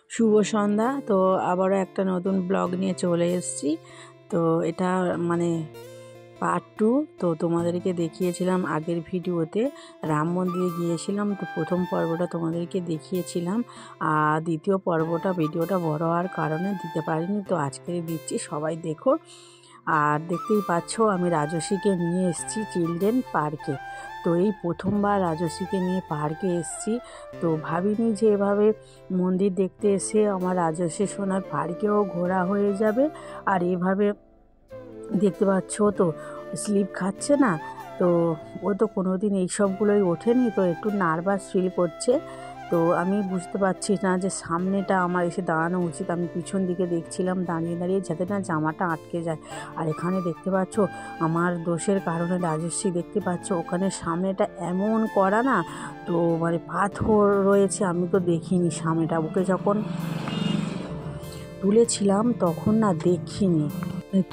শুভ সন্ধ্যা। তো আবারও একটা নতুন ব্লগ নিয়ে চলে এসেছি। তো এটা মানে পার্ট 2। তো তোমাদেরকে দেখিয়েছিলাম আগের ভিডিওতে রাম মন্দিরে গিয়েছিলাম, তো প্রথম পর্বটা তোমাদেরকে দেখিয়েছিলাম, আর দ্বিতীয় পর্বটা ভিডিওটা বড় হওয়ার কারণে দিতে পারিনি, তো আজকে দিচ্ছি, সবাই দেখো। আর দেখতেই পাচ্ছ আমি রাজস্বীকে নিয়ে এসেছি চিলড্রেন পার্কে। তো এই প্রথমবার রাজস্বীকে নিয়ে পার্কে এসেছি, তো ভাবিনি যে এভাবে মন্দির দেখতে এসে আমার রাজস্বী সোনার পার্কেও ঘোরা হয়ে যাবে। আর এভাবে দেখতে পাচ্ছ তো স্লিপ খাচ্ছে না, তো ও তো কোনো দিন এইসবগুলোই ওঠেনি, তো একটু নার্ভাস ফিল করছে। তো আমি বুঝতে পারছি না যে সামনেটা আমার এসে দাঁড়ানো উচিত, আমি পিছন দিকে দেখছিলাম দাঁড়িয়ে দাঁড়িয়ে যাতে না জামাটা আটকে যায়। আর এখানে দেখতে পাচ্ছ আমার দোষের কারণে রাজস্বী দেখতে পাচ্ছ ওখানে সামনেটা এমন করা না, তো মানে পাথর রয়েছে, আমি তো দেখিনি সামনেটা, ওকে যখন তুলেছিলাম তখন না দেখিনি,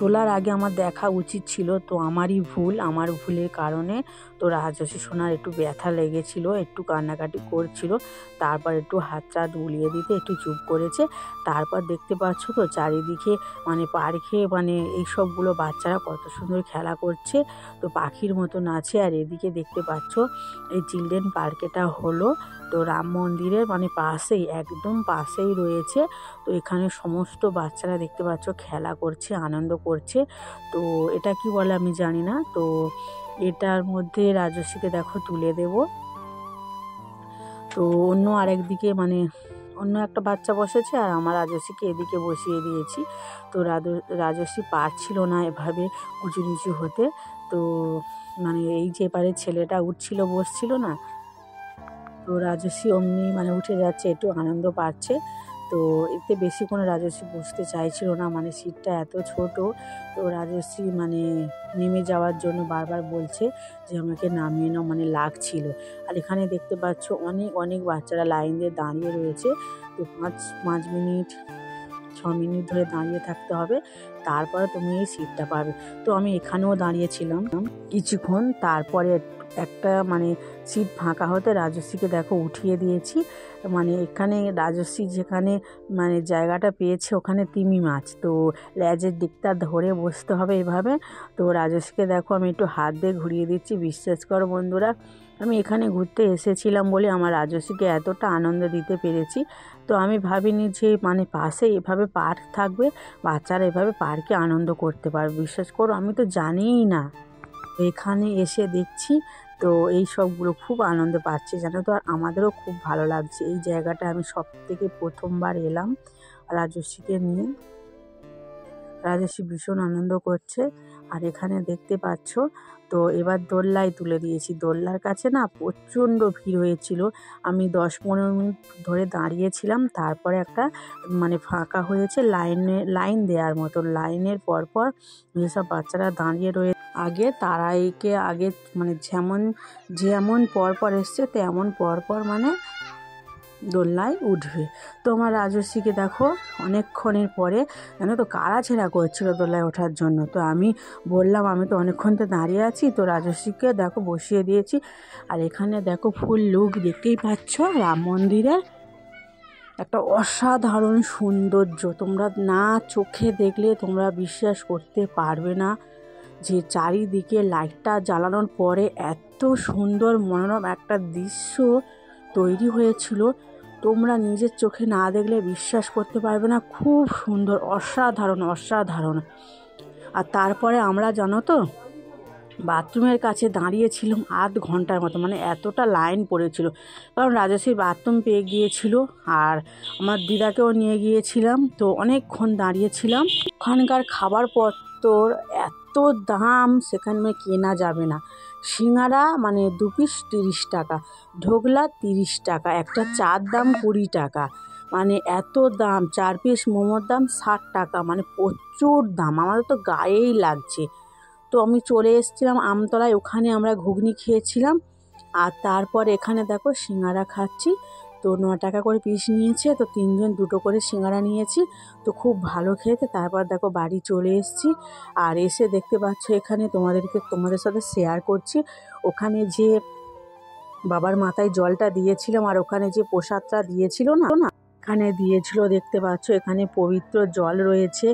তোলার আগে আমার দেখা উচিত ছিল, তো আমারই ভুল, আমার ভুলের কারণে তো রাজস্বী সোনার একটু ব্যথা লেগেছিল, একটু কান্নাকাটি করছিল, তারপর একটু হাতটা বুলিয়ে দিতে একটু চুপ করেছে। তারপর দেখতে পাচ্ছ তো চারিদিকে মানে পার্কে মানে এইসবগুলো বাচ্চারা কত সুন্দর খেলা করছে, তো পাখির মতন আছে। আর এদিকে দেখতে পাচ্ছ এই চিলড্রেন পার্কেটা হলো তো রাম মন্দিরের মানে পাশেই, একদম পাশেই রয়েছে। তো এখানে সমস্ত বাচ্চারা দেখতে পাচ্ছ খেলা করছে, আনন্দ করছে। তো এটা কি বলে আমি জানি না। তো এটার মধ্যে রাজস্বীকে দেখো তুলে দেব। তো অন্য আরেকদিকে মানে অন্য একটা বাচ্চা বসেছে, আর আমার রাজস্বীকে এদিকে বসিয়ে দিয়েছি। তো রাজস্বী পারছিল না এভাবে উঁচু নিচু হতে, তো মানে এই যে এবারে ছেলেটা উঠছিল বসছিল না, তো রাজস্বী অমনি মানে উঠে যাচ্ছে, একটু আনন্দ পাচ্ছে। তো এতে বেশি কোনো রাজস্বী বসতে চাইছিল না, মানে সিটটা এত ছোট, তো রাজস্বী মানে নেমে যাওয়ার জন্য বারবার বলছে যে আমাকে নামিয়ে নাও, মানে লাগছিল। আর এখানে দেখতে পাচ্ছ অনেক অনেক বাচ্চারা লাইন দিয়ে দাঁড়িয়ে রয়েছে, তো 5 মিনিট 6 মিনিট ধরে দাঁড়িয়ে থাকতে হবে, তারপরে তুমি এই সিটটা পাবে। তো আমি এখানেও দাঁড়িয়েছিলাম কিছুক্ষণ, তারপরে একটা মানে সিট ফাঁকা হতে রাজস্বীকে দেখো উঠিয়ে দিয়েছি। মানে এখানে রাজস্বী যেখানে মানে জায়গাটা পেয়েছে ওখানে তিমি মাছ, তো লেজের দিকটা ধরে বসতে হবে এভাবে। তো রাজস্বীকে দেখো আমি একটু হাত দিয়ে ঘুরিয়ে দিচ্ছি। বিশ্বাস করো বন্ধুরা, আমি এখানে ঘুরতে এসেছিলাম বলে আমার রাজস্বীকে এতটা আনন্দ দিতে পেরেছি। তো আমি ভাবিনি যে মানে পাশে এভাবে পার্ক থাকবে, বাচ্চারা এভাবে পার্কে আনন্দ করতে পারবে। বিশ্বাস করো আমি তো জানিই না, এখানে এসে দেখছি তো এই সবগুলো খুব আনন্দ পাচ্ছি জানো তো। আর আমাদেরও খুব ভালো লাগছে, এই জায়গাটা আমি সব থেকে প্রথমবার এলাম রাজস্বীকে নিয়ে, রাজস্বী ভীষণ আনন্দ করছে। আর এখানে দেখতে পাচ্ছ তো এবার দোলনায় তুলে দিয়েছি, দোলনার কাছে না প্রচণ্ড ভিড় হয়েছিল, আমি 10-15 মিনিট ধরে দাঁড়িয়েছিলাম, তারপরে একটা মানে ফাঁকা হয়েছে লাইন দেওয়ার মতো, লাইনের পরপর যেসব বাচ্চারা দাঁড়িয়ে রয়েছে আগে, তারাইকে আগে মানে যেমন যেমন পরপর এসছে তেমন পরপর মানে দোলনায় উঠবে। তো আমার রাজস্বীকে দেখো অনেকক্ষণের পরে জানো তো কাড়াছেঁড়া করছিল দোলনায় ওঠার জন্য, তো আমি বললাম আমি তো অনেকক্ষণ তো দাঁড়িয়ে আছি, তো রাজস্বীকে দেখো বসিয়ে দিয়েছি। আর এখানে দেখো ফুল লুক দেখতেই পাচ্ছ রাম মন্দিরে একটা অসাধারণ সৌন্দর্য, তোমরা না চোখে দেখলে তোমরা বিশ্বাস করতে পারবে না যে চারিদিকে লাইটটা জ্বালানোর পরে এত সুন্দর মনোরম একটা দৃশ্য তৈরি হয়েছিল, তোমরা নিজের চোখে না দেখলে বিশ্বাস করতে পারবে না, খুব সুন্দর, অসাধারণ অসাধারণ। আর তারপরে আমরা জানো তো বাথরুমের কাছে দাঁড়িয়েছিলাম আধ ঘন্টার মতো, মানে এতটা লাইন পড়েছিল, কারণ রাজস্বীর বাথরুম পেয়ে গিয়েছিল আর আমার দিদাকেও নিয়ে গিয়েছিলাম, তো অনেকক্ষণ দাঁড়িয়েছিলাম। ওখানকার খাবার পত্তর এত দাম সেখানে কেনা যাবে না। সিঙ্গারা মানে 2 পিস 30 টাকা, ঢোকলা 30 টাকা, একটা চার দাম 20 টাকা, মানে এত দাম। 4 পিস মোমোর দাম 60 টাকা, মানে প্রচুর দাম, আমাদের তো গায়েই লাগছে। তো আমি চলে এসেছিলাম আমতলায়, ওখানে আমরা ঘুগনি খেয়েছিলাম। আর তারপর এখানে দেখো সিঙ্গারা খাচ্ছি, তো 9 টাকা করে পিস নিয়েছে, তো 3 জন 2টো করে সিঙ্গারা নিয়েছি, তো খুব ভালো খেতে। তারপর দেখো বাড়ি চলে এসেছি, আর এসে দেখতে পাচ্ছ এখানে তোমাদের সাথে শেয়ার করছি ওখানে যে বাবার মাথায় জলটা দিয়েছিলাম, আর ওখানে যে প্রসাদটা দিয়েছিল না, এখানে দিয়েছিল দেখতে পাচ্ছ। এখানে পবিত্র জল রয়েছে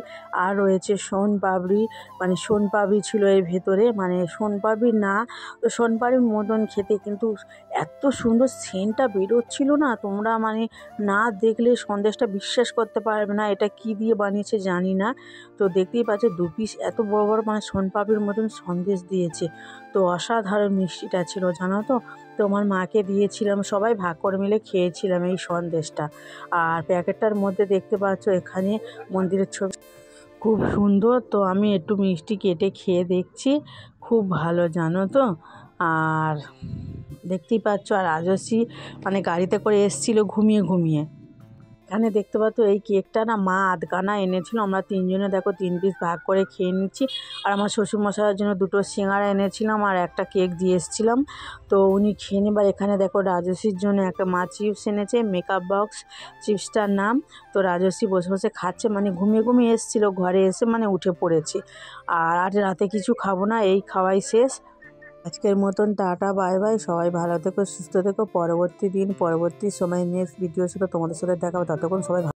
আর রয়েছে শোনপাপড়ি, মানে শোনপাপড়ি ছিল এর ভেতরে, মানে শোনপাপড়ি না তো শোনপাপড়ির মতন খেতে, কিন্তু এত সুন্দর সেন্টটা বেরোচ্ছিল না, তোমরা মানে না দেখলে সন্দেশটা বিশ্বাস করতে পারবে না এটা কি দিয়ে বানিয়েছে জানি না। তো দেখতেই পাচ্ছ 2 পিস এত বড় বড় মানে শোনপাপড়ির মতন সন্দেশ দিয়েছে। তো অসাধারণ মিষ্টিটা ছিল জানো তো। তো আমার মাকে দিয়েছিলাম, সবাই ভাগ করে মিলে খেয়েছিলাম এই সন্দেশটা। আর প্যাকেটটার মধ্যে দেখতে পাচ্ছ এখানে মন্দিরের ছবি, খুব সুন্দর। তো আমি একটু মিষ্টি কেটে খেয়ে দেখছি, খুব ভালো জানো তো। আর দেখতেই পাচ্ছ, আর রাজস্বী মানে গাড়িতে করে এসেছিল ঘুমিয়ে ঘুমিয়ে। এখানে দেখতে পাচ্ছ এই কেকটা না মা আধখানা এনেছিল, আমরা 3 জনে দেখো 3 পিস ভাগ করে খেয়ে নিচ্ছি। আর আমার শ্বশুরমশাইয়ের জন্য 2টো সিঙ্গারা এনেছিলাম আর একটা কেক দিয়ে এসেছিলাম, তো উনি খেয়ে নেবার। এখানে দেখো রাজস্বীর জন্য একটা মা চিপস এনেছে, মেকআপ বক্স চিপসটার নাম। তো রাজস্বী বসে বসে খাচ্ছে, মানে ঘুমিয়ে ঘুমিয়ে এসেছিলো, ঘরে এসে মানে উঠে পড়েছে। আর আজ রাতে কিছু খাবো না, এই খাওয়াই শেষ। আজকের মতন টাটা বাই বাই, সবাই ভালো থেকো সুস্থ থেকো। পরবর্তী দিন পরবর্তী সময় নেক্সট ভিডিওর সাথে তোমাদের সাথে দেখা হবে, ততক্ষণ সবাই